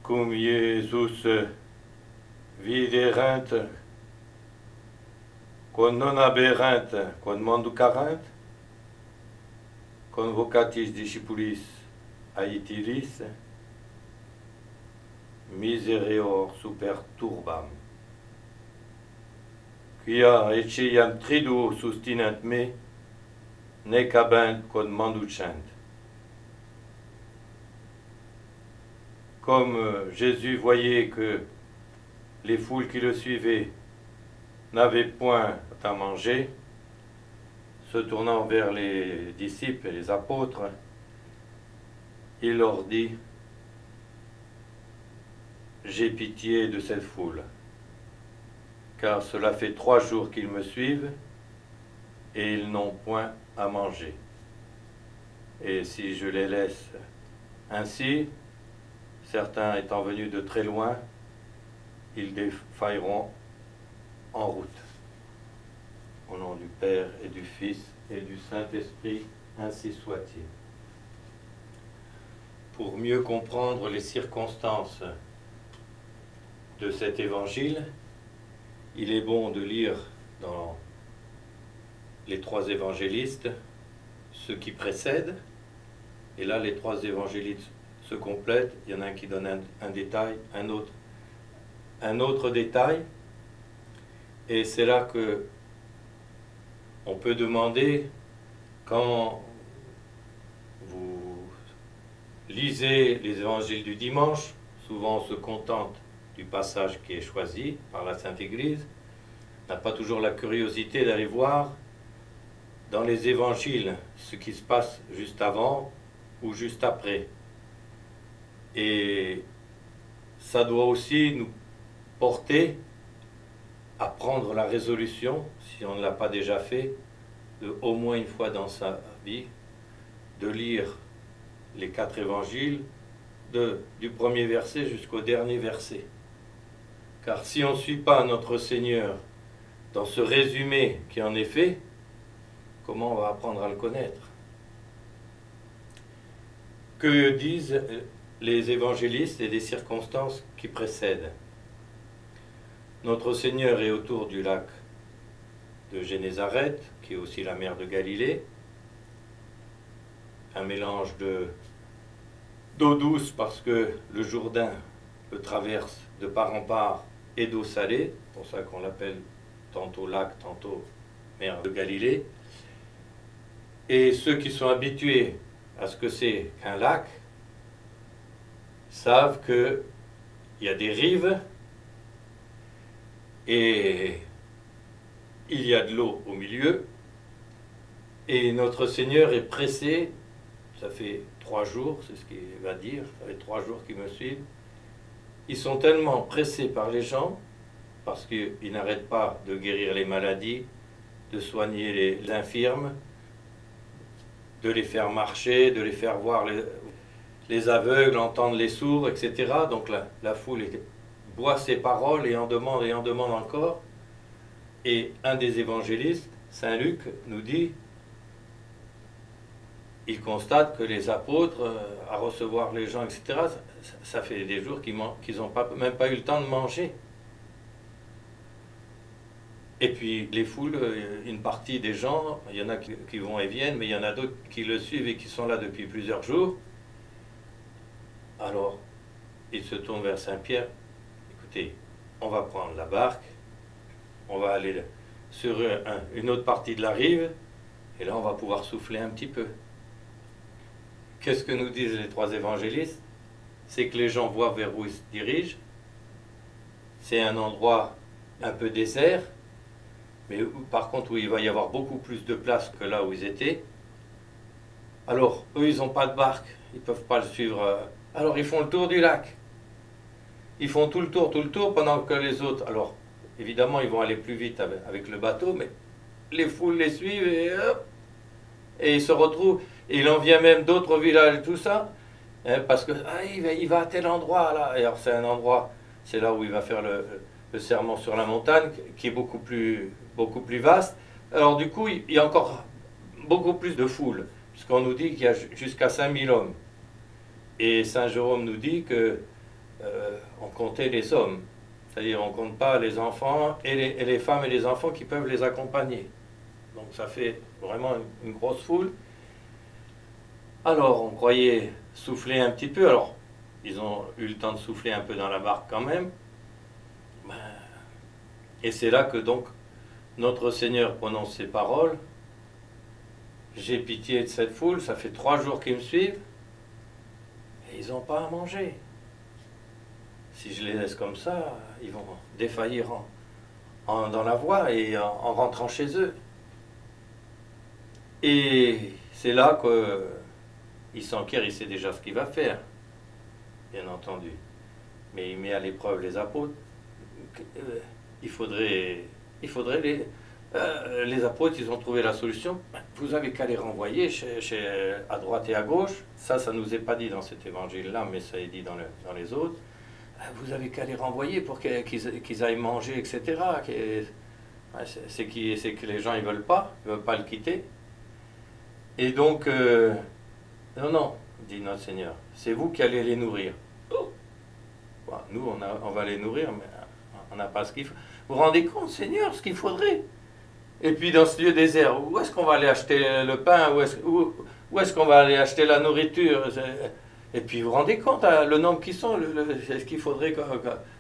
cum Iesus viderent, quod non aberrent, quod manducarent, convocatis discipulis aetilis, misereor super turbam. Quia eceiam triduo sustinent me, nec habent quod manducent. Comme Jésus voyait que les foules qui le suivaient n'avaient point à manger, se tournant vers les disciples et les apôtres, il leur dit: « J'ai pitié de cette foule, car cela fait 3 jours qu'ils me suivent et ils n'ont point à manger. Et si je les laisse ainsi, certains étant venus de très loin, ils défailleront en route. » Au nom du Père et du Fils et du Saint-Esprit, ainsi soit-il. Pour mieux comprendre les circonstances de cet évangile, il est bon de lire dans les 3 évangélistes ce qui précède, et là les 3 évangélistes se complètent. Il y en a un qui donne un détail, un autre détail, et c'est là que on peut demander, quand vous lisez les évangiles du dimanche, souvent on se contente du passage qui est choisi par la Sainte Église, on n'a pas toujours la curiosité d'aller voir dans les évangiles ce qui se passe juste avant ou juste après. Et ça doit aussi nous porter à prendre la résolution, si on ne l'a pas déjà fait, de au moins une fois dans sa vie, de lire les 4 évangiles, du premier verset jusqu'au dernier verset. Car si on ne suit pas notre Seigneur dans ce résumé qui en est fait, comment on va apprendre à le connaître? Que disent les évangélistes et des circonstances qui précèdent? Notre Seigneur est autour du lac de Génézareth, qui est aussi la mer de Galilée, un mélange d'eau douce parce que le Jourdain le traverse de part en part, et d'eau salée, c'est pour ça qu'on l'appelle tantôt lac, tantôt mer de Galilée. Et ceux qui sont habitués à ce que c'est qu'un lac savent qu'il y a des rives et il y a de l'eau au milieu, et notre Seigneur est pressé. Ça fait 3 jours, c'est ce qu'il va dire, ça fait 3 jours qu'ils me suivent. Ils sont tellement pressés par les gens, parce qu'ils n'arrêtent pas de guérir les maladies, de soigner les infirmes, de les faire marcher, de les faire voir les aveugles, entendre les sourds, etc. Donc la foule boit ces paroles et en demande encore. Et un des évangélistes, Saint Luc, nous dit, il constate que les apôtres, à recevoir les gens, etc., ça fait des jours qu'ils n'ont même pas eu le temps de manger. Et puis les foules, une partie des gens, il y en a qui vont et viennent, mais il y en a d'autres qui le suivent et qui sont là depuis plusieurs jours. Alors, il se tourne vers Saint-Pierre: écoutez, on va prendre la barque, on va aller sur une autre partie de la rive, et là on va pouvoir souffler un petit peu. Qu'est-ce que nous disent les 3 évangélistes? C'est que les gens voient vers où ils se dirigent. C'est un endroit un peu désert, mais par contre où il va y avoir beaucoup plus de place que là où ils étaient. Alors, eux, ils n'ont pas de barque, ils ne peuvent pas le suivre. Alors, ils font le tour du lac. Ils font tout le tour, pendant que les autres... Alors, évidemment, ils vont aller plus vite avec le bateau, mais les foules les suivent et ils se retrouvent. Et il en vient même d'autres villages, tout ça, hein, parce que il va à tel endroit, là. Et alors, c'est un endroit, c'est là où il va faire le sermon sur la montagne, qui est beaucoup plus vaste. Alors, du coup, il y a encore beaucoup plus de foule, puisqu'on nous dit qu'il y a jusqu'à 5000 hommes. Et Saint Jérôme nous dit que on comptait les hommes. C'est-à-dire on ne compte pas les enfants et les femmes et les enfants qui peuvent les accompagner. Donc ça fait vraiment une grosse foule. Alors on croyait souffler un petit peu. Alors ils ont eu le temps de souffler un peu dans la barque quand même. Et c'est là que donc notre Seigneur prononce ces paroles. J'ai pitié de cette foule, ça fait 3 jours qu'ils me suivent. Et ils n'ont pas à manger. Si je les laisse comme ça, ils vont défaillir dans la voie et en rentrant chez eux. Et c'est là qu'il s'enquiert, il sait déjà ce qu'il va faire, bien entendu. Mais il met à l'épreuve les apôtres. Il faudrait les apôtres, ils ont trouvé la solution. Vous avez qu'à les renvoyer à droite et à gauche. Ça ne nous est pas dit dans cet évangile-là, mais ça est dit dans les autres. Vous avez qu'à les renvoyer pour qu'ils aillent manger, etc. C'est que les gens ils veulent pas le quitter. Et donc, non, dit notre Seigneur, c'est vous qui allez les nourrir. Oh. Bon, nous, on va les nourrir, mais on n'a pas ce qu'il faut. Vous vous rendez compte, Seigneur, ce qu'il faudrait? Et puis dans ce lieu désert, où est-ce qu'on va aller acheter le pain? Où est-ce qu'on va aller acheter la nourriture? Et puis vous vous rendez compte le nombre qui sont, ce qu'il faudrait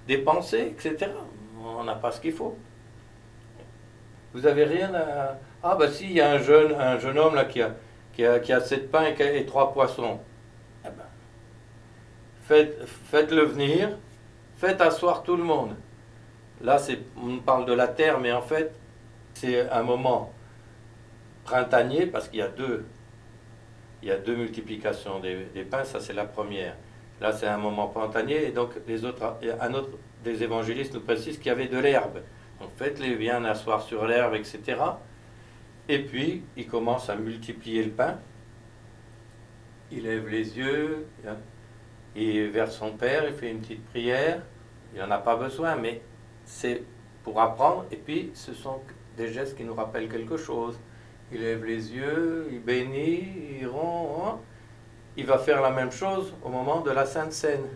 dépenser, etc. On n'a pas ce qu'il faut. Vous avez rien à... Ah bah si, il y a un jeune homme là qui a 7 pains et 3 poissons. Eh ben, faites-le venir, faites asseoir tout le monde. Là, on parle de la terre, mais en fait, c'est un moment printanier parce qu'il y a deux multiplications des pains, ça c'est la première. Là, c'est un moment printanier, et donc un autre des évangélistes nous précise qu'il y avait de l'herbe. Donc faites-les bien asseoir sur l'herbe, etc. Et puis, il commence à multiplier le pain. Il lève les yeux, et vers son Père, il fait une petite prière. Il n'en a pas besoin, mais c'est pour apprendre. Et puis, ce sont des gestes qui nous rappellent quelque chose. Il lève les yeux, il bénit, il rend. Il va faire la même chose au moment de la Sainte Seine.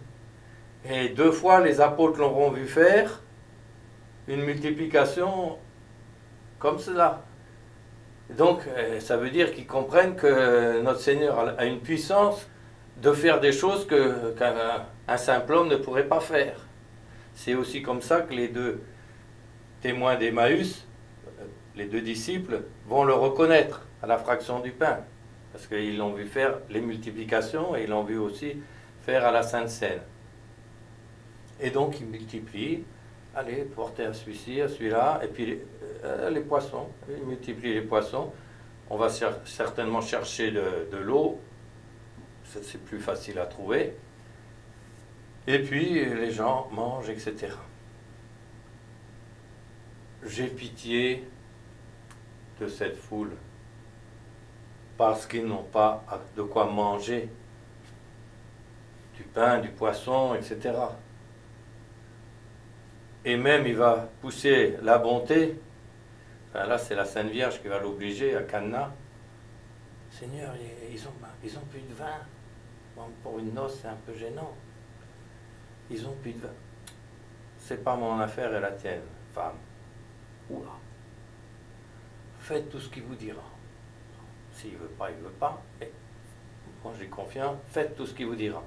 Et 2 fois, les apôtres l'auront vu faire une multiplication comme cela. Donc, ça veut dire qu'ils comprennent que notre Seigneur a une puissance de faire des choses qu'un simple homme ne pourrait pas faire. C'est aussi comme ça que les 2 témoins d'Emmaüs, les 2 disciples, vont le reconnaître à la fraction du pain. Parce qu'ils l'ont vu faire les multiplications et ils l'ont vu aussi faire à la Sainte Seine. Et donc, ils multiplient. Allez, portez à celui-ci, à celui-là, et puis les poissons. Ils multiplient les poissons. On va certainement chercher de l'eau. C'est plus facile à trouver. Et puis, les gens mangent, etc. J'ai pitié de cette foule, parce qu'ils n'ont pas de quoi manger, du pain, du poisson, etc. Et même il va pousser la bonté. Enfin, là, c'est la Sainte Vierge qui va l'obliger à Cana. Seigneur, ils ont plus de vin. Bon, pour une noce, c'est un peu gênant. Ils ont plus de vin. C'est pas mon affaire et la tienne, femme. Oula. Faites tout ce qu'il vous dira. S'il veut pas, il veut pas. Mais moi, j'ai confiance. Faites tout ce qu'il vous dira.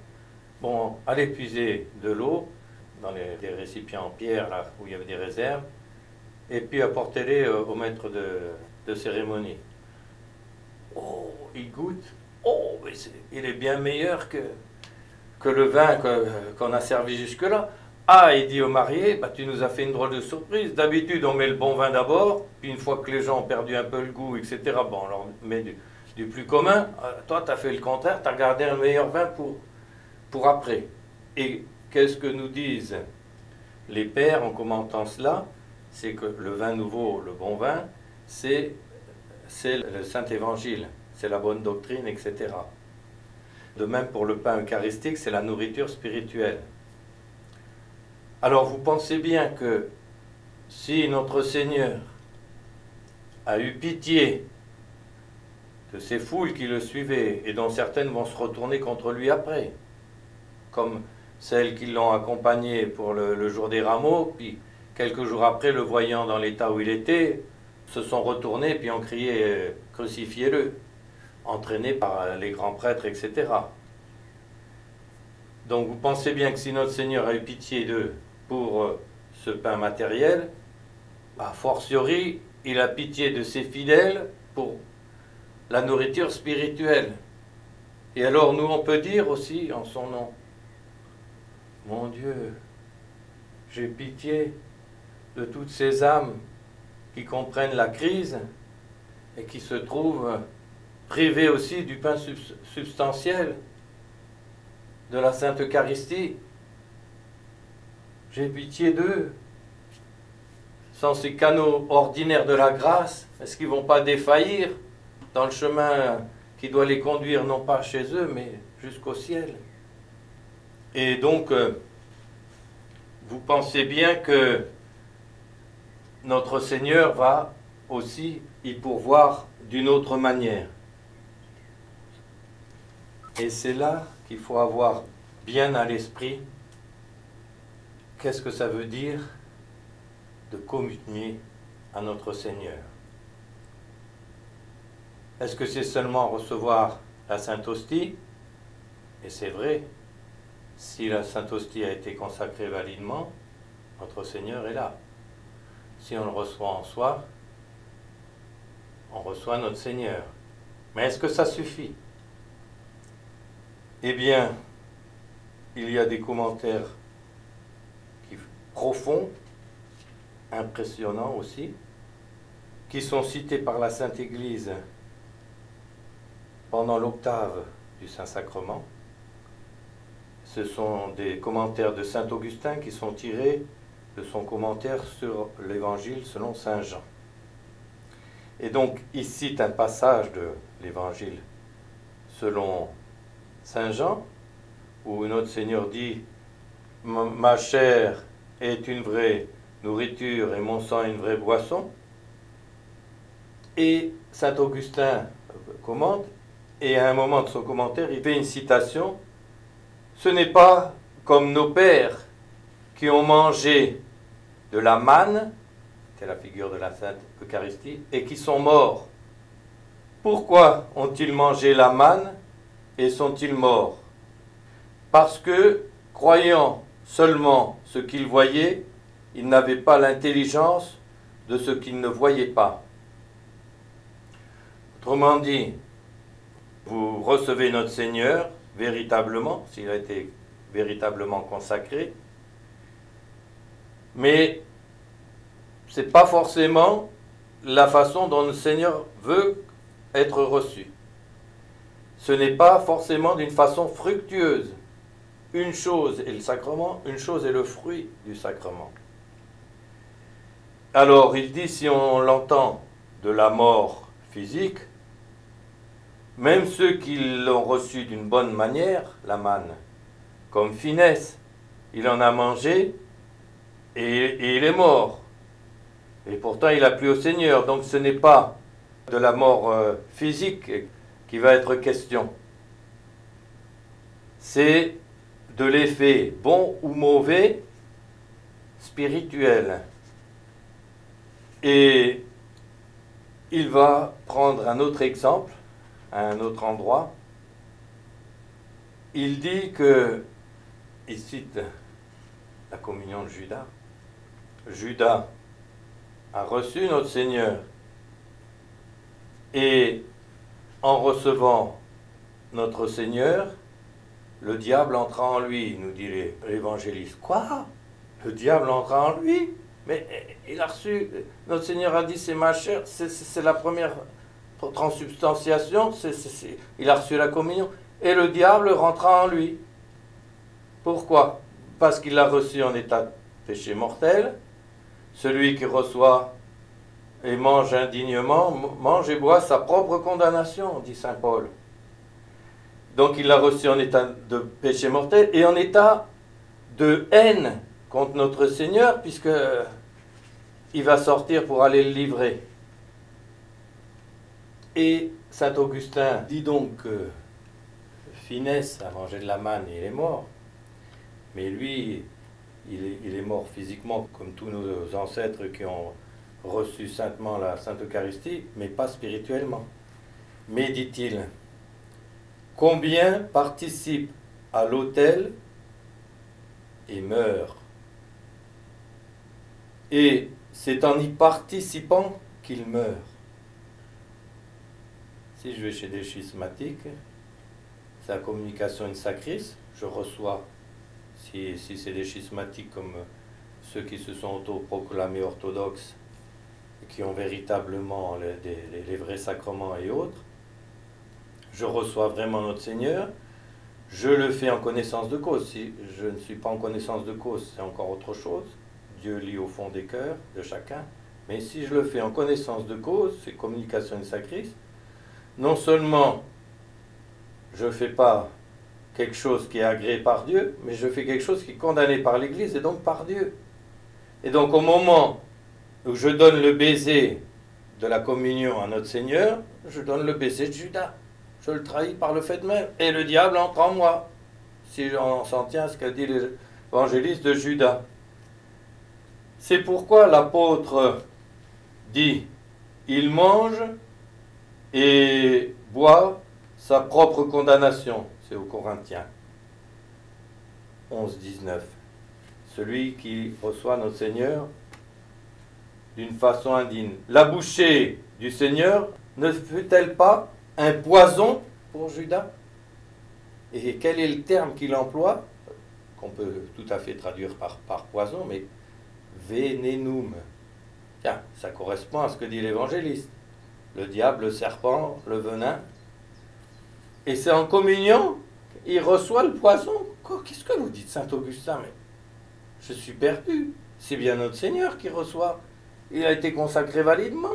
Bon, allez puiser de l'eau dans des récipients en pierre, là où il y avait des réserves, et puis apportez-les au maître de cérémonie. Oh, il goûte. Oh, mais il est bien meilleur que le vin qu'on a servi jusque-là. Ah, il dit au marié, bah, tu nous as fait une drôle de surprise. D'habitude, on met le bon vin d'abord, puis une fois que les gens ont perdu un peu le goût, etc., bon, on leur met du plus commun. Toi, tu as fait le contraire, tu as gardé un meilleur vin pour après. Et qu'est-ce que nous disent les pères en commentant cela? C'est que le vin nouveau, le bon vin, c'est le Saint-Évangile, c'est la bonne doctrine, etc. De même pour le pain eucharistique, c'est la nourriture spirituelle. Alors vous pensez bien que si notre Seigneur a eu pitié de ces foules qui le suivaient, et dont certaines vont se retourner contre lui après, comme celles qui l'ont accompagné pour le jour des rameaux, puis quelques jours après, le voyant dans l'état où il était, se sont retournés puis ont crié crucifiez-le, entraînés par les grands prêtres, etc. Donc vous pensez bien que si notre Seigneur a eu pitié d'eux pour ce pain matériel, a fortiori, il a pitié de ses fidèles pour la nourriture spirituelle. Et alors nous, on peut dire aussi en son nom, mon Dieu, j'ai pitié de toutes ces âmes qui comprennent la crise et qui se trouvent privées aussi du pain substantiel, de la Sainte Eucharistie. J'ai pitié d'eux. Sans ces canaux ordinaires de la grâce, est-ce qu'ils ne vont pas défaillir dans le chemin qui doit les conduire non pas chez eux, mais jusqu'au ciel? Et donc, vous pensez bien que notre Seigneur va aussi y pourvoir d'une autre manière. Et c'est là qu'il faut avoir bien à l'esprit qu'est-ce que ça veut dire de communier à notre Seigneur. Est-ce que c'est seulement recevoir la Sainte Hostie? Et c'est vrai, si la Sainte Hostie a été consacrée validement, notre Seigneur est là. Si on le reçoit en soi, on reçoit notre Seigneur. Mais est-ce que ça suffit? Eh bien, il y a des commentaires profonds, impressionnants aussi, qui sont cités par la Sainte Église pendant l'octave du Saint-Sacrement. Ce sont des commentaires de Saint Augustin qui sont tirés de son commentaire sur l'Évangile selon Saint Jean. Et donc, il cite un passage de l'Évangile selon Saint Jean, où notre Seigneur dit « Ma chair est une vraie nourriture et mon sang une vraie boisson ». Et Saint Augustin commente, et à un moment de son commentaire, il fait une citation « Ce n'est pas comme nos pères qui ont mangé de la manne », c'est la figure de la Sainte Eucharistie, et qui sont morts. Pourquoi ont-ils mangé la manne et sont-ils morts? Parce que, croyant seulement ce qu'ils voyaient, ils n'avaient pas l'intelligence de ce qu'ils ne voyaient pas. Autrement dit, vous recevez notre Seigneur véritablement, s'il a été véritablement consacré, mais ce n'est pas forcément la façon dont le Seigneur veut être reçu. Ce n'est pas forcément d'une façon fructueuse. Une chose est le sacrement, une chose est le fruit du sacrement. Alors, il dit, si on l'entend de la mort physique, même ceux qui l'ont reçu d'une bonne manière, la manne, comme Finesse, il en a mangé et il est mort. Et pourtant, il a plu au Seigneur. Donc, ce n'est pas de la mort physique qui va être question. C'est de l'effet bon ou mauvais spirituel. Et il va prendre un autre exemple, à un autre endroit. Il dit que, il cite la communion de Judas. Judas a reçu notre Seigneur et en recevant notre Seigneur, le diable entra en lui, nous dit l'évangéliste. Quoi? Le diable entra en lui? Mais il a reçu, notre Seigneur a dit c'est ma chair, c'est la première transubstantiation, il a reçu la communion. Et le diable rentra en lui. Pourquoi? Parce qu'il l'a reçu en état de péché mortel. Celui qui reçoit et mange indignement, mange et boit sa propre condamnation, dit saint Paul. Donc il l'a reçu en état de péché mortel et en état de haine contre notre Seigneur, puisque il va sortir pour aller le livrer. Et saint Augustin dit donc que Finesse a mangé de la manne et il est mort. Mais lui, il est mort physiquement, comme tous nos ancêtres qui ont reçu saintement la Sainte Eucharistie, mais pas spirituellement. Mais, dit-il, combien participent à l'autel et meurent? Et c'est en y participant qu'ils meurent. Si je vais chez des schismatiques, c'est la communication in sacris, je reçois, si c'est des schismatiques comme ceux qui se sont autoproclamés orthodoxes, et qui ont véritablement les vrais sacrements et autres, je reçois vraiment notre Seigneur, je le fais en connaissance de cause. Si je ne suis pas en connaissance de cause, c'est encore autre chose. Dieu lit au fond des cœurs de chacun. Mais si je le fais en connaissance de cause, c'est communication in sacris, non seulement je ne fais pas quelque chose qui est agréé par Dieu, mais je fais quelque chose qui est condamné par l'Église et donc par Dieu. Et donc au moment où je donne le baiser de la communion à notre Seigneur, je donne le baiser de Judas. Je le trahis par le fait même. Et le diable entre en moi. Si on s'en tient à ce qu'a dit l'évangéliste de Judas. C'est pourquoi l'apôtre dit, il mange et boit sa propre condamnation. C'est aux Corinthiens 11, 19. Celui qui reçoit notre Seigneur d'une façon indigne. La bouchée du Seigneur ne fut-elle pas un poison pour Judas? Et quel est le terme qu'il emploie, qu'on peut tout à fait traduire par poison, mais venenum. Tiens, ça correspond à ce que dit l'évangéliste. Le diable, le serpent, le venin. Et c'est en communion, il reçoit le poison. Qu'est-ce que vous dites, Saint Augustin? Mais je suis perdu. C'est bien notre Seigneur qui reçoit. Il a été consacré validement.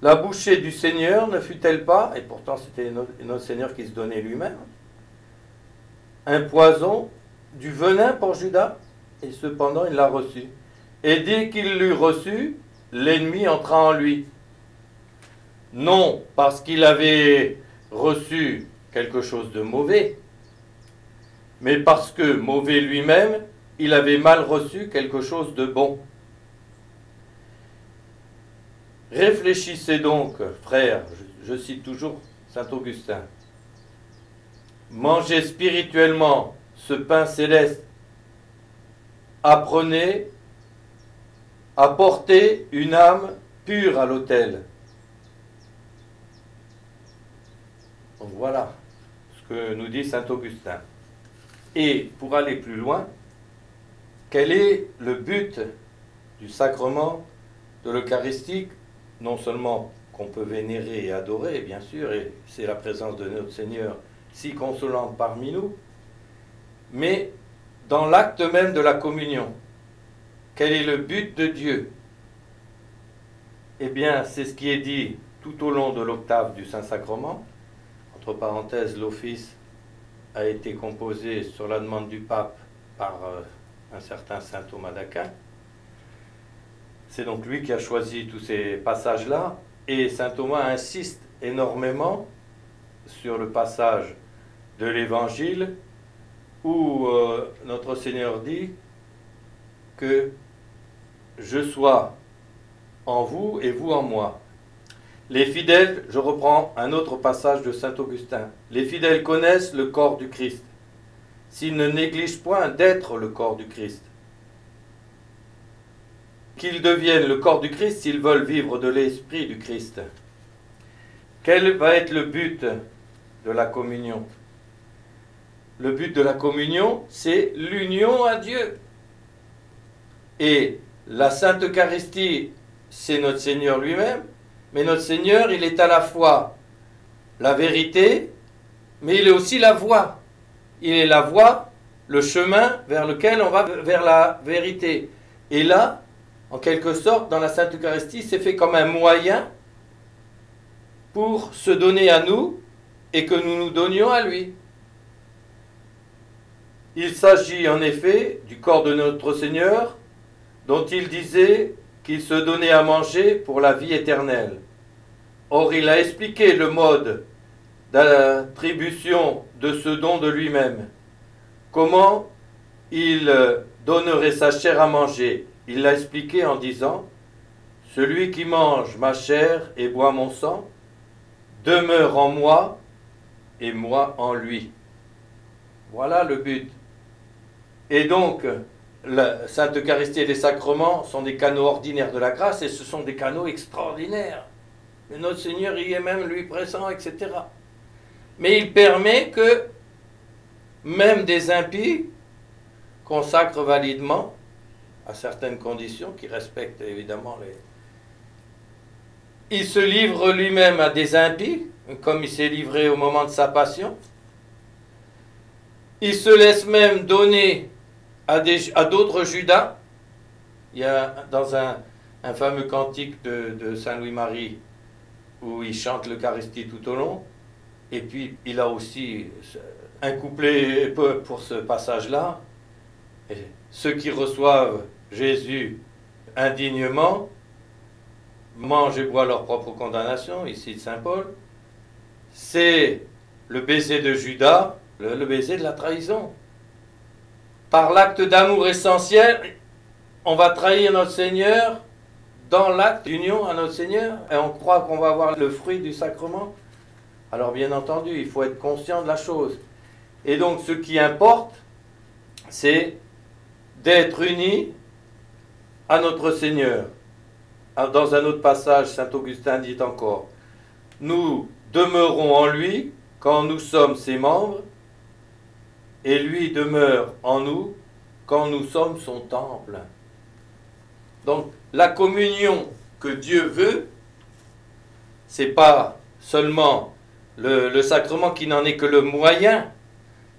La bouchée du Seigneur ne fut-elle pas, et pourtant c'était notre Seigneur qui se donnait lui-même, un poison, du venin pour Judas, et cependant il l'a reçu. Et dès qu'il l'eut reçu, l'ennemi entra en lui. Non parce qu'il avait reçu quelque chose de mauvais, mais parce que, mauvais lui-même, il avait mal reçu quelque chose de bon. Réfléchissez donc, frères, je cite toujours saint Augustin, mangez spirituellement ce pain céleste, apprenez à porter une âme pure à l'autel. Donc voilà ce que nous dit saint Augustin. Et pour aller plus loin, quel est le but du sacrement de l'Eucharistie? Non seulement qu'on peut vénérer et adorer, bien sûr, et c'est la présence de notre Seigneur si consolante parmi nous, mais dans l'acte même de la communion. Quel est le but de Dieu? Eh bien, c'est ce qui est dit tout au long de l'octave du Saint-Sacrement. Entre parenthèses, l'office a été composé sur la demande du pape par un certain saint Thomas d'Aquin. C'est donc lui qui a choisi tous ces passages-là, et saint Thomas insiste énormément sur le passage de l'Évangile où notre Seigneur dit que je sois en vous et vous en moi. Les fidèles, je reprends un autre passage de saint Augustin, les fidèles connaissent le corps du Christ, s'ils ne négligent point d'être le corps du Christ. Qu'ils deviennent le corps du Christ s'ils veulent vivre de l'esprit du Christ. Quel va être le but de la communion? Le but de la communion, c'est l'union à Dieu. Et la Sainte Eucharistie, c'est notre Seigneur lui-même, mais notre Seigneur, il est à la fois la vérité, mais il est aussi la voie. Il est la voie, le chemin vers lequel on va vers la vérité. Et là, en quelque sorte, dans la Sainte Eucharistie, c'est fait comme un moyen pour se donner à nous et que nous nous donnions à lui. Il s'agit en effet du corps de notre Seigneur, dont il disait qu'il se donnait à manger pour la vie éternelle. Or, il a expliqué le mode d'attribution de ce don de lui-même. comment il donnerait sa chair à manger. Il l'a expliqué en disant, « Celui qui mange ma chair et boit mon sang demeure en moi et moi en lui. » Voilà le but. Et donc, la Sainte Eucharistie et les sacrements sont des canaux ordinaires de la grâce, et ce sont des canaux extraordinaires. Et notre Seigneur y est même lui présent, etc. Mais il permet que même des impies consacrent validement, à certaines conditions, qui respectent évidemment les... Il se livre lui-même à des impies, comme il s'est livré au moment de sa passion. Il se laisse même donner à d'autres Judas. Il y a dans un fameux cantique de Saint Louis-Marie où il chante l'Eucharistie tout au long. Et puis il a aussi un couplet pour ce passage-là. Ceux qui reçoivent Jésus indignement mangent et boivent leur propre condamnation, ici de Saint Paul. C'est le baiser de Judas, le baiser de la trahison. Par l'acte d'amour essentiel, on va trahir notre Seigneur dans l'acte d'union à notre Seigneur, et on croit qu'on va avoir le fruit du sacrement. Alors bien entendu, il faut être conscient de la chose. Et donc ce qui importe, c'est d'être unis à notre Seigneur. Dans un autre passage, saint Augustin dit encore, « Nous demeurons en lui quand nous sommes ses membres, et lui demeure en nous quand nous sommes son temple. » Donc la communion que Dieu veut, c'est pas seulement le sacrement qui n'en est que le moyen,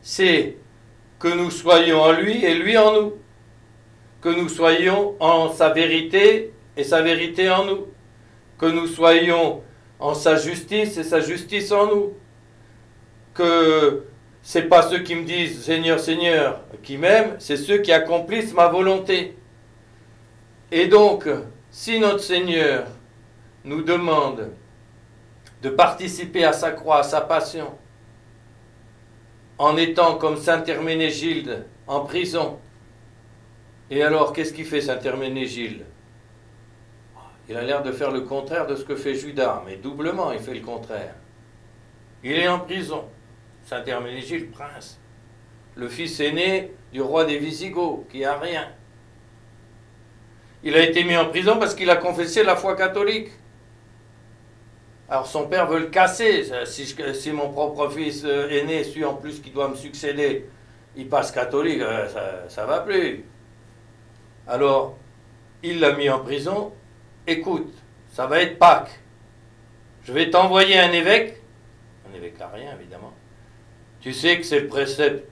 c'est que nous soyons en lui et lui en nous, que nous soyons en sa vérité et sa vérité en nous, que nous soyons en sa justice et sa justice en nous, que c'est pas ceux qui me disent Seigneur, Seigneur qui m'aiment, c'est ceux qui accomplissent ma volonté. Et donc, si notre Seigneur nous demande de participer à sa croix, à sa passion, en étant comme saint Herménégilde en prison, et alors qu'est-ce qu'il fait saint Herménégilde? Il a l'air de faire le contraire de ce que fait Judas, mais doublement il fait le contraire. Il est en prison, saint Herménégilde, prince, le fils aîné du roi des Visigoths, qui a rien. Il a été mis en prison parce qu'il a confessé la foi catholique. Alors son père veut le casser. Si mon propre fils aîné, celui en plus qui doit me succéder, il passe catholique, ça ne va plus. Alors, il l'a mis en prison. Écoute, ça va être Pâques. Je vais t'envoyer un évêque arien évidemment. Tu sais que c'est le précepte.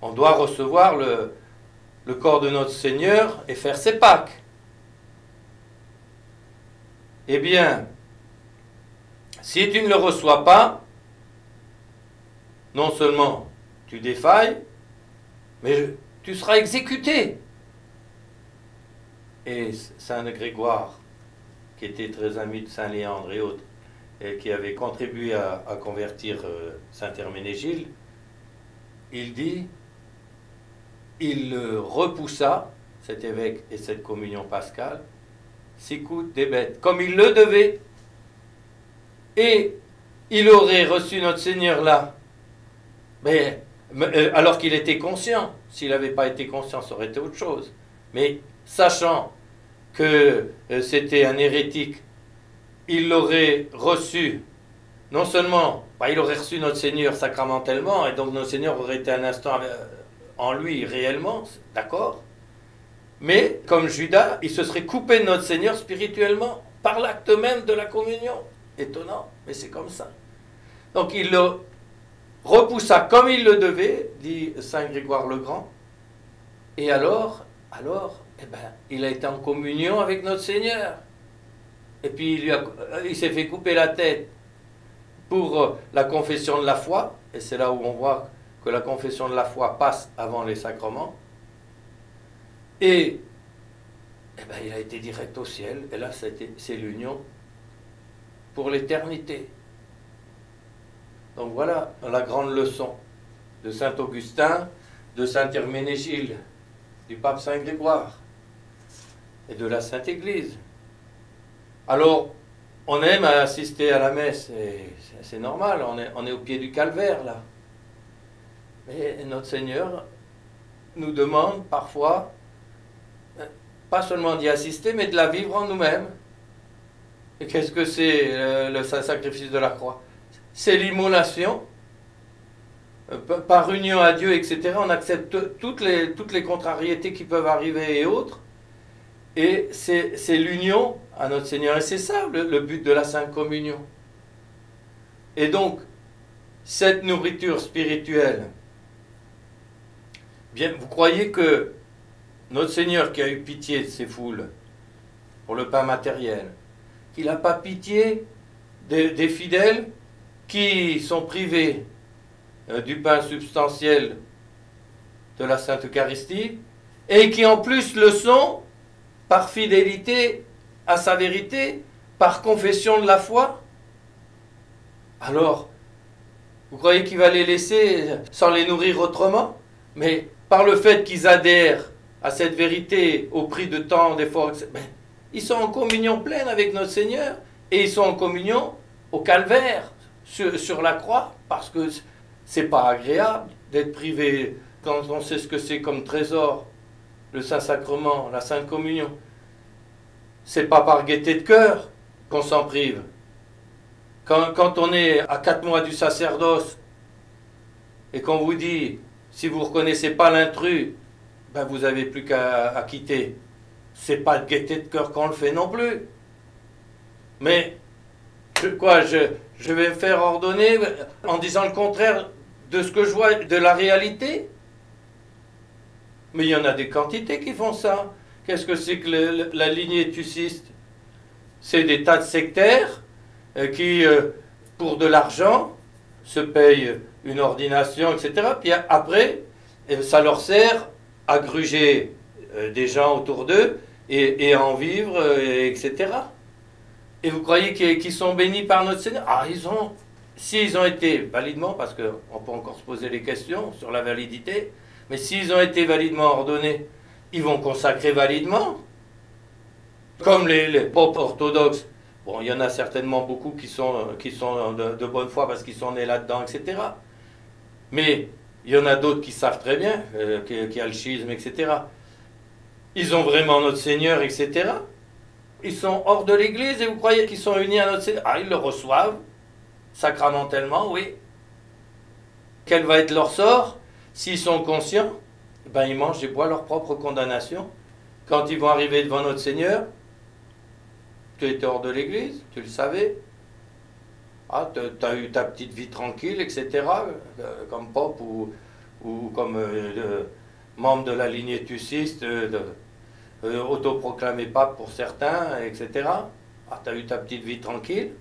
On doit recevoir le corps de notre Seigneur et faire ses Pâques. Eh bien, si tu ne le reçois pas, non seulement tu défailles, mais tu seras exécuté. Et saint Grégoire, qui était très ami de saint Léandre et autres, et qui avait contribué à convertir saint Herménégilde, il dit, il repoussa, cet évêque et cette communion pascale, 6 coups des bêtes, comme il le devait. Et il aurait reçu notre Seigneur là, mais alors qu'il était conscient. S'il n'avait pas été conscient, ça aurait été autre chose. Mais sachant que c'était un hérétique, il l'aurait reçu, non seulement, il aurait reçu notre Seigneur sacramentellement, et donc notre Seigneur aurait été un instant en lui réellement, d'accord, mais comme Judas, il se serait coupé de notre Seigneur spirituellement par l'acte même de la communion. Étonnant, mais c'est comme ça. Donc il le repoussa comme il le devait, dit saint Grégoire le Grand, et alors il a été en communion avec notre Seigneur. Et puis il s'est fait couper la tête pour la confession de la foi, et c'est là où on voit que la confession de la foi passe avant les sacrements. Et il a été direct au ciel, et là c'est l'union pour l'éternité. Donc voilà la grande leçon de saint Augustin, de Saint Herménégilde, du pape Saint Grégoire et de la Sainte Église. Alors, on aime assister à la messe, et c'est normal, on est au pied du calvaire là. Mais notre Seigneur nous demande parfois, pas seulement d'y assister, mais de la vivre en nous-mêmes. Et qu'est-ce que c'est le sacrifice de la croix? C'est l'immolation. Par union à Dieu, etc., on accepte toutes les contrariétés qui peuvent arriver et autres. Et c'est l'union à notre Seigneur. Et c'est ça le but de la Sainte Communion. Et donc, cette nourriture spirituelle, bien, vous croyez que notre Seigneur qui a eu pitié de ces foules pour le pain matériel, qu'il n'a pas pitié des fidèles qui sont privés du pain substantiel de la Sainte Eucharistie, et qui en plus le sont par fidélité à sa vérité, par confession de la foi? Alors, vous croyez qu'il va les laisser sans les nourrir autrement? Mais par le fait qu'ils adhèrent à cette vérité au prix de tant d'efforts, ils sont en communion pleine avec notre Seigneur, et ils sont en communion au calvaire, sur la croix, parce que c'est pas agréable d'être privé quand on sait ce que c'est comme trésor, le Saint-Sacrement, la Sainte Communion. C'est pas par gaieté de cœur qu'on s'en prive. Quand on est à 4 mois du sacerdoce et qu'on vous dit, si vous ne reconnaissez pas l'intrus, ben vous n'avez plus qu'à quitter. C'est pas de gaieté de cœur qu'on le fait non plus. Mais je vais me faire ordonner en disant le contraire de ce que je vois, de la réalité? Mais il y en a des quantités qui font ça. Qu'est-ce que c'est que la lignée tuciste? C'est des tas de sectaires qui, pour de l'argent, se payent une ordination, etc. Puis après, ça leur sert à gruger des gens autour d'eux et à en vivre, etc. Et vous croyez qu'ils sont bénis par notre Seigneur? Ah, s'ils ont été validement, parce qu'on peut encore se poser des questions sur la validité, mais s'ils ont été validement ordonnés, ils vont consacrer validement. Comme les popes orthodoxes. Bon, il y en a certainement beaucoup qui sont de bonne foi parce qu'ils sont nés là-dedans, etc. Mais il y en a d'autres qui savent très bien, qui a le schisme, etc. Ils ont vraiment notre Seigneur, etc. Ils sont hors de l'Église et vous croyez qu'ils sont unis à notre Seigneur? Ah, ils le reçoivent, sacramentellement, oui. Quel va être leur sort? S'ils sont conscients, ben ils mangent et boivent leur propre condamnation. Quand ils vont arriver devant notre Seigneur, tu étais hors de l'Église, tu le savais. Ah, tu as eu ta petite vie tranquille, etc. Comme pope ou comme membre de la lignée tuciste, autoproclamé pape pour certains, etc. Ah, tu as eu ta petite vie tranquille.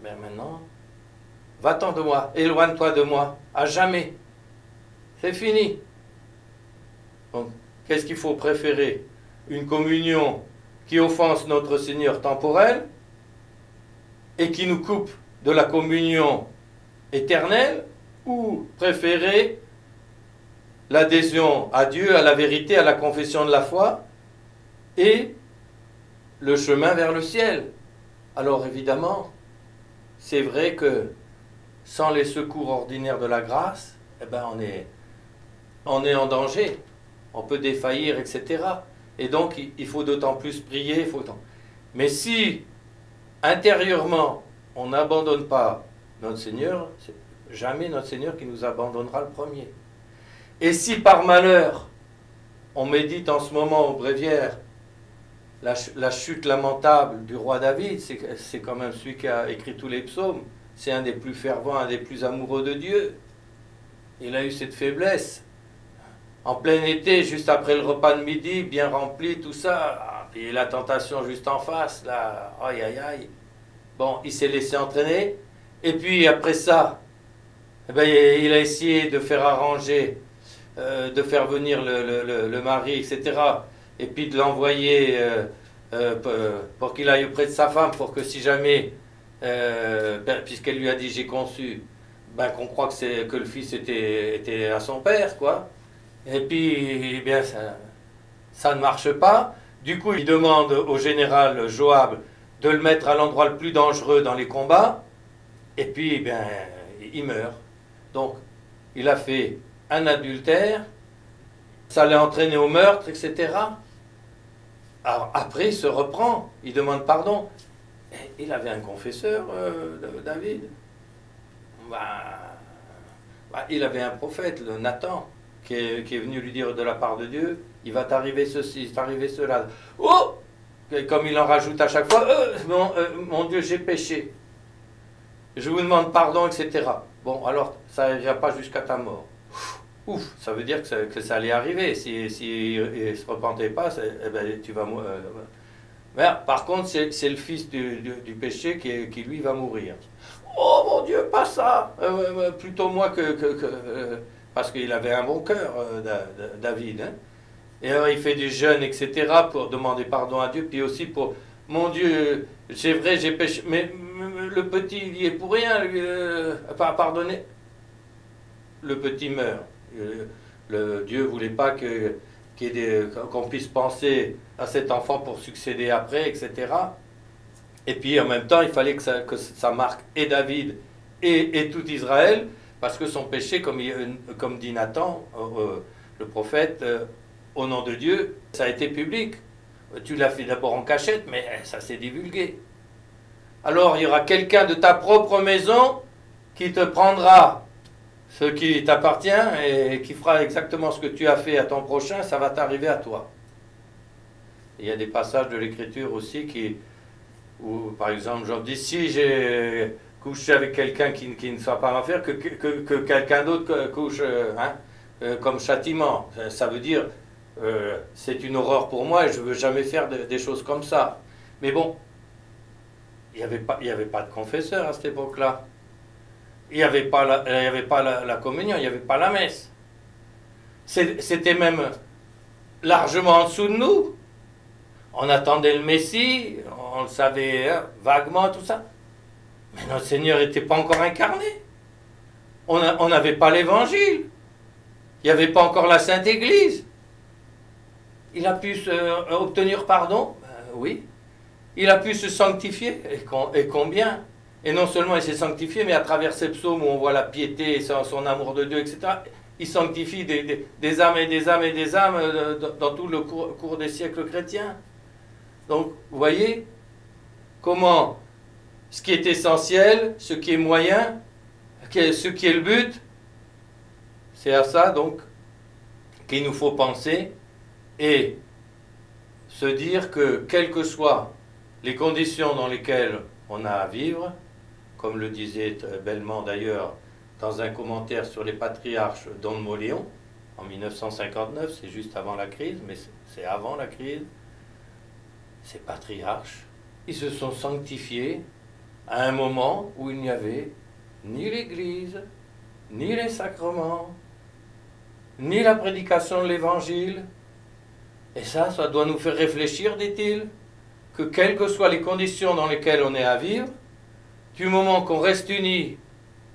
Mais maintenant, va-t'en de moi, éloigne-toi de moi, à jamais. C'est fini. Donc, qu'est-ce qu'il faut préférer? Une communion qui offense notre Seigneur temporel et qui nous coupe de la communion éternelle, ou préférer l'adhésion à Dieu, à la vérité, à la confession de la foi et le chemin vers le ciel? Alors évidemment, c'est vrai que sans les secours ordinaires de la grâce, eh ben on est en danger, on peut défaillir, etc. Et donc il faut d'autant plus prier. Mais si intérieurement on n'abandonne pas notre Seigneur, c'est jamais notre Seigneur qui nous abandonnera le premier. Et si par malheur on médite en ce moment au bréviaire la chute lamentable du roi David, c'est quand même celui qui a écrit tous les psaumes, c'est un des plus fervents, un des plus amoureux de Dieu. Il a eu cette faiblesse. En plein été, juste après le repas de midi, bien rempli, tout ça, et la tentation juste en face, là, aïe aïe aïe. Bon, il s'est laissé entraîner, et puis après ça, eh ben, il a essayé de faire arranger, de faire venir le mari, etc., et puis de l'envoyer pour qu'il aille auprès de sa femme, pour que si jamais, puisqu'elle lui a dit j'ai conçu, ben, qu'on croit que le fils était à son père, quoi. Et puis, eh bien, ça ne marche pas. Du coup, il demande au général Joab de le mettre à l'endroit le plus dangereux dans les combats. Et puis, eh bien, il meurt. Donc, il a fait un adultère, ça l'a entraîné au meurtre, etc. Alors, après, il se reprend, il demande pardon. Et il avait un confesseur, David. Il avait un prophète, le Nathan, qui est venu lui dire de la part de Dieu, il va t'arriver ceci, il va t'arriver cela. Oh! Comme il en rajoute à chaque fois, mon Dieu, j'ai péché. Je vous demande pardon, etc. Bon, alors, ça n'ira pas jusqu'à ta mort. Ouf, ça veut dire que ça allait arriver. Si il ne se repentait pas, eh ben, tu vas mourir. Mais, par contre, c'est le fils du péché qui, lui, va mourir. Oh mon Dieu, pas ça. Plutôt moi parce qu'il avait un bon cœur, David. Hein. Et alors, il fait du jeûne, etc., pour demander pardon à Dieu, puis aussi pour, mon Dieu, c'est vrai, j'ai péché, mais le petit, il y est pour rien, pardonner. Le petit meurt. Dieu ne voulait pas qu'on puisse penser à cet enfant pour succéder après, etc. Et puis en même temps, il fallait que ça marque et David et tout Israël, parce que son péché, comme dit Nathan, le prophète, au nom de Dieu, ça a été public. Tu l'as fait d'abord en cachette, mais ça s'est divulgué. Alors il y aura quelqu'un de ta propre maison qui te prendra ce qui t'appartient et qui fera exactement ce que tu as fait à ton prochain, ça va t'arriver à toi. Et il y a des passages de l'Écriture aussi où, par exemple, Job dit, si j'ai couché avec quelqu'un qui ne soit pas en enfer, que quelqu'un d'autre couche comme châtiment. Ça veut dire, c'est une horreur pour moi et je ne veux jamais faire des choses comme ça. Mais bon, il n'y avait pas de confesseur à cette époque-là. Il n'y avait pas la communion, il n'y avait pas la messe. C'était même largement en dessous de nous. On attendait le Messie, on le savait vaguement, tout ça. Mais notre Seigneur n'était pas encore incarné. On n'avait pas l'Évangile. Il n'y avait pas encore la Sainte Église. Il a pu obtenir pardon, oui. Il a pu se sanctifier, et combien? Et non seulement il s'est sanctifié, mais à travers ces psaumes où on voit la piété, son amour de Dieu, etc., il sanctifie des âmes et des âmes et des âmes dans tout le cours des siècles chrétiens. Donc, vous voyez comment ce qui est essentiel, ce qui est moyen, ce qui est le but, c'est à ça donc qu'il nous faut penser et se dire que quelles que soient les conditions dans lesquelles on a à vivre, comme le disait bellement d'ailleurs dans un commentaire sur les patriarches Don Moléon, en 1959, c'est juste avant la crise, mais c'est avant la crise, ces patriarches, ils se sont sanctifiés à un moment où il n'y avait ni l'Église, ni les sacrements, ni la prédication de l'Évangile. Et ça doit nous faire réfléchir, dit-il, que quelles que soient les conditions dans lesquelles on est à vivre, du moment qu'on reste unis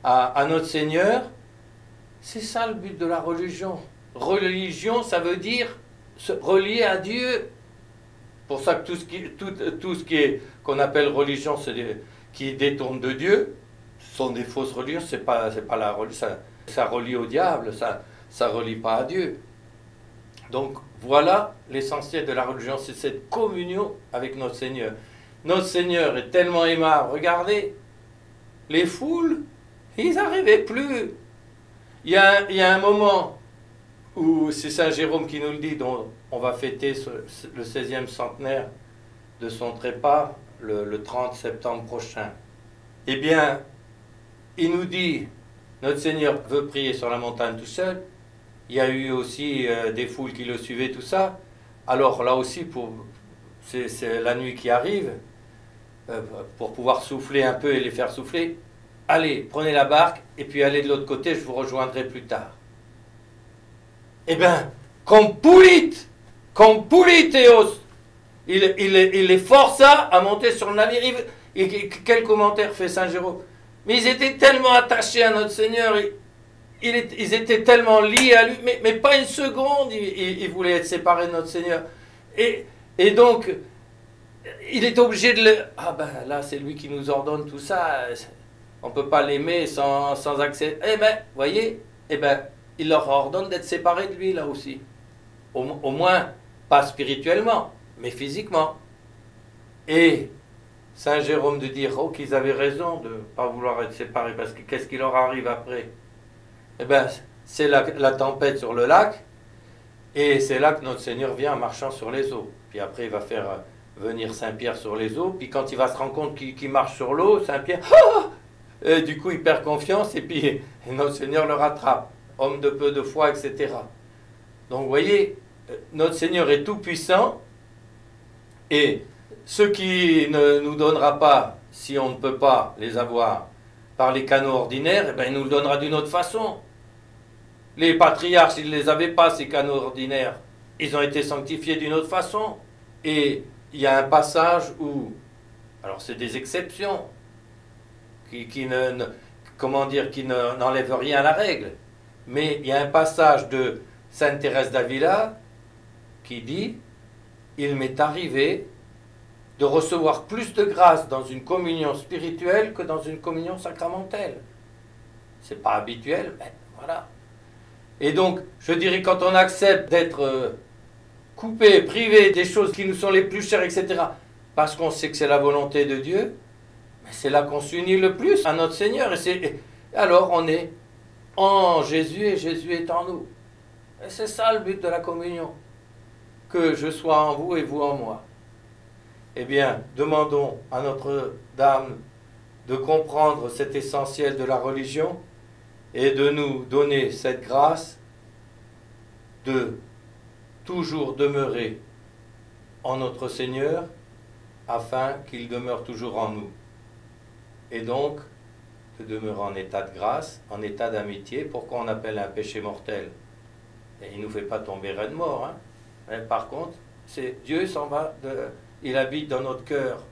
à notre Seigneur, c'est ça le but de la religion. Religion, ça veut dire se relier à Dieu. Pour ça que tout ce qui est qu'on appelle religion, qui détourne de Dieu, ce sont des fausses religions. C'est pas la religion. Ça relie au diable, ça relie pas à Dieu. Donc voilà l'essentiel de la religion, c'est cette communion avec notre Seigneur. Notre Seigneur est tellement aimable. Regardez, les foules, ils n'arrivaient plus. Il y a un moment où c'est Saint Jérôme qui nous le dit, dont on va fêter le 16e centenaire de son trépas le 30 septembre prochain. Eh bien, il nous dit, notre Seigneur veut prier sur la montagne tout seul. Il y a eu aussi des foules qui le suivaient, tout ça. Alors là aussi, c'est la nuit qui arrive, pour pouvoir souffler un peu et les faire souffler. Allez, prenez la barque et puis allez de l'autre côté, je vous rejoindrai plus tard. Eh bien, comme poulit Théos, il les força à monter sur le navire. Et quel commentaire fait Saint Jérôme? Mais ils étaient tellement attachés à notre Seigneur, ils étaient tellement liés à lui, mais pas une seconde, ils voulaient être séparés de notre Seigneur. Et donc, il est obligé de le... Ah ben là, c'est lui qui nous ordonne tout ça. On ne peut pas l'aimer sans accès. Eh ben, voyez, eh ben, il leur ordonne d'être séparés de lui là aussi. Au moins, pas spirituellement, mais physiquement. Et Saint Jérôme de dire qu'ils avaient raison de ne pas vouloir être séparés, parce que qu'est-ce qui leur arrive après? Eh bien, c'est la tempête sur le lac, et c'est là que notre Seigneur vient en marchant sur les eaux. Puis après, il va faire venir Saint-Pierre sur les eaux, puis quand il va se rendre compte qu'il marche sur l'eau, Saint-Pierre, et du coup, il perd confiance, et puis notre Seigneur le rattrape. Homme de peu de foi, etc. Donc, vous voyez, notre Seigneur est tout-puissant, et ce qui ne nous donnera pas, si on ne peut pas les avoir par les canaux ordinaires, eh bien, il nous le donnera d'une autre façon. Les patriarches, ils ne les avaient pas, ces canaux ordinaires. Ils ont été sanctifiés d'une autre façon. Et il y a un passage où, alors c'est des exceptions, qui n'enlèvent rien à la règle. Mais il y a un passage de Sainte Thérèse d'Avila qui dit « Il m'est arrivé de recevoir plus de grâce dans une communion spirituelle que dans une communion sacramentelle. » C'est pas habituel, mais voilà. Et donc, je dirais, quand on accepte d'être coupé, privé des choses qui nous sont les plus chères, etc., parce qu'on sait que c'est la volonté de Dieu, c'est là qu'on s'unit le plus à notre Seigneur. Alors, on est en Jésus et Jésus est en nous. Et c'est ça le but de la communion. Que je sois en vous et vous en moi. Eh bien, demandons à Notre-Dame de comprendre cet essentiel de la religion et de nous donner cette grâce de toujours demeurer en notre Seigneur afin qu'il demeure toujours en nous. Et donc, de demeurer en état de grâce, en état d'amitié. Pourquoi on appelle un péché mortel? Et il ne nous fait pas tomber raide mort. Hein? Mais par contre, Dieu s'en va, il habite dans notre cœur.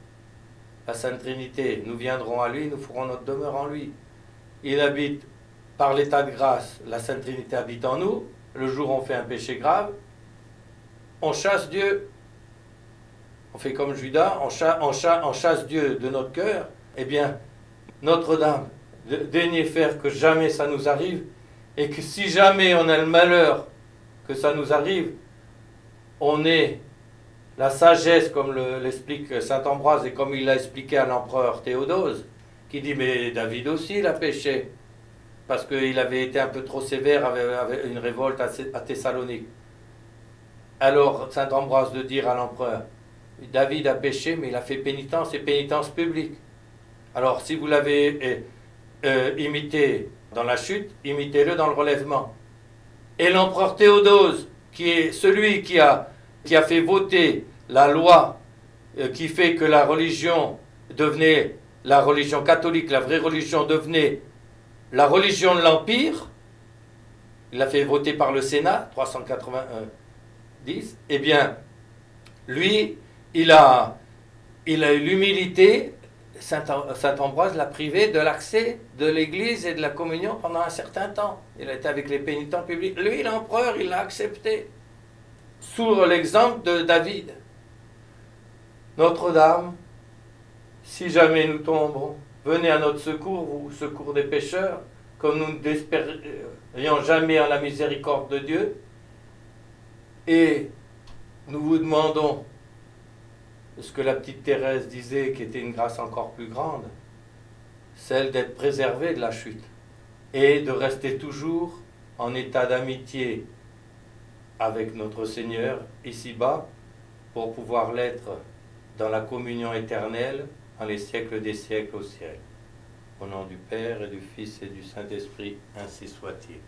La Sainte Trinité, nous viendrons à lui, nous ferons notre demeure en lui. Il habite par l'état de grâce, la Sainte Trinité habite en nous. Le jour où on fait un péché grave, on chasse Dieu. On fait comme Judas, on chasse Dieu de notre cœur. Eh bien, Notre-Dame, daignez faire que jamais ça nous arrive, et que si jamais on a le malheur que ça nous arrive, on ait la sagesse, comme l'explique saint Ambroise, et comme il l'a expliqué à l'empereur Théodose, qui dit, mais David aussi, il a péché, parce qu'il avait été un peu trop sévère avec une révolte à Thessalonique. Alors, saint Ambroise de dire à l'empereur, David a péché, mais il a fait pénitence, et pénitence publique. Alors, si vous l'avez imité dans la chute, imitez-le dans le relèvement. Et l'empereur Théodose, qui est celui qui a fait voter la loi qui fait que la religion devenait, la religion catholique, la vraie religion devenait la religion de l'Empire, il l'a fait voter par le Sénat, 390, eh bien, lui, il a eu l'humilité. Saint Ambroise l'a privé de l'accès de l'Église et de la communion pendant un certain temps. Il a été avec les pénitents publics. Lui, l'empereur, il l'a accepté. Sous l'exemple de David. Notre-Dame, si jamais nous tombons, venez à notre secours, vous, au secours des pécheurs, comme nous ne désespérions jamais en la miséricorde de Dieu. Et nous vous demandons ce que la petite Thérèse disait, qui était une grâce encore plus grande, celle d'être préservée de la chute et de rester toujours en état d'amitié avec notre Seigneur ici-bas pour pouvoir l'être dans la communion éternelle dans les siècles des siècles au ciel. Au nom du Père et du Fils et du Saint-Esprit, ainsi soit-il.